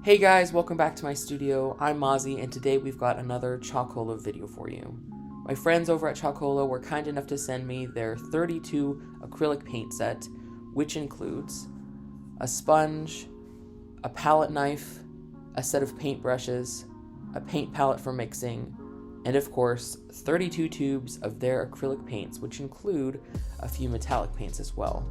Hey guys, welcome back to my studio. I'm Mozzie, and today we've got another Chalkola video for you. My friends over at Chalkola were kind enough to send me their 32 acrylic paint set, which includes a sponge, a palette knife, a set of paint brushes, a paint palette for mixing, and of course, 32 tubes of their acrylic paints, which include a few metallic paints as well.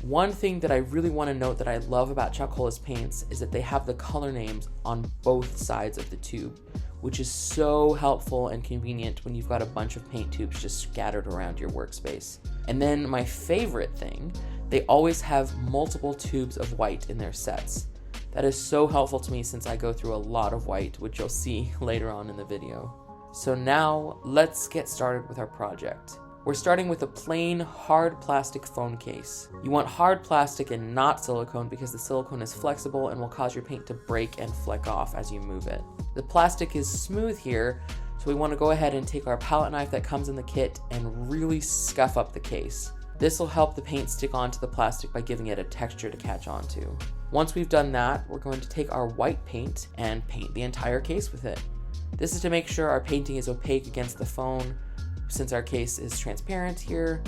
One thing that I really want to note that I love about Chalkola's paints is that they have the color names on both sides of the tube, which is so helpful and convenient when you've got a bunch of paint tubes just scattered around your workspace. And then my favorite thing, they always have multiple tubes of white in their sets. That is so helpful to me since I go through a lot of white, which you'll see later on in the video. So now let's get started with our project. We're starting with a plain hard plastic phone case. You want hard plastic and not silicone because the silicone is flexible and will cause your paint to break and fleck off as you move it. The plastic is smooth here, so we want to go ahead and take our palette knife that comes in the kit and really scuff up the case. This will help the paint stick onto the plastic by giving it a texture to catch onto. Once we've done that, we're going to take our white paint and paint the entire case with it. This is to make sure our painting is opaque against the phone, since our case is transparent here.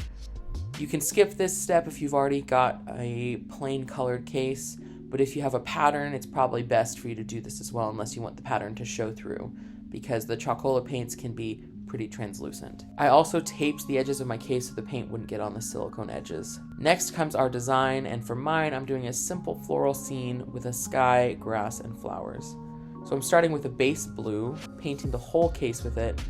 You can skip this step if you've already got a plain colored case, but if you have a pattern, it's probably best for you to do this as well unless you want the pattern to show through, because the Chalkola paints can be pretty translucent. I also taped the edges of my case so the paint wouldn't get on the silicone edges. Next comes our design, and for mine, I'm doing a simple floral scene with a sky, grass, and flowers. So I'm starting with a base blue, painting the whole case with it,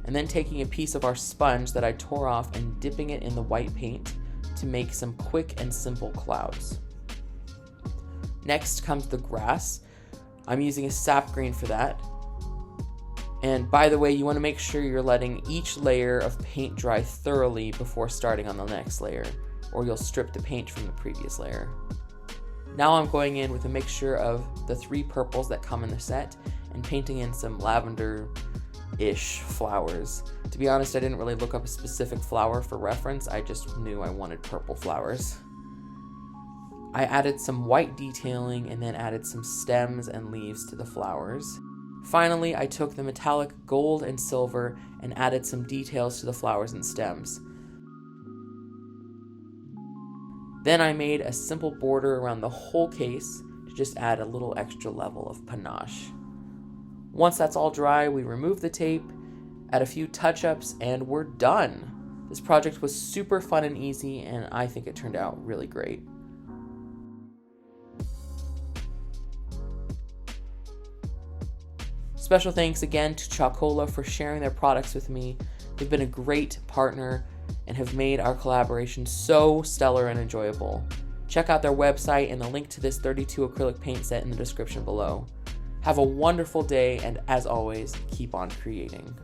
and then taking a piece of our sponge that I tore off and dipping it in the white paint to make some quick and simple clouds. Next comes the grass. I'm using a sap green for that. And by the way, you want to make sure you're letting each layer of paint dry thoroughly before starting on the next layer, or you'll strip the paint from the previous layer. Now I'm going in with a mixture of the 3 purples that come in the set and painting in some lavender-ish flowers. To be honest, I didn't really look up a specific flower for reference, I just knew I wanted purple flowers. I added some white detailing and then added some stems and leaves to the flowers. Finally, I took the metallic gold and silver and added some details to the flowers and stems. Then I made a simple border around the whole case to just add a little extra level of panache. Once that's all dry, we remove the tape, add a few touch-ups, and we're done. This project was super fun and easy, and I think it turned out really great. Special thanks again to Chalkola for sharing their products with me. They've been a great partner and have made our collaboration so stellar and enjoyable. Check out their website and the link to this 32 acrylic paint set in the description below. Have a wonderful day, and as always, keep on creating.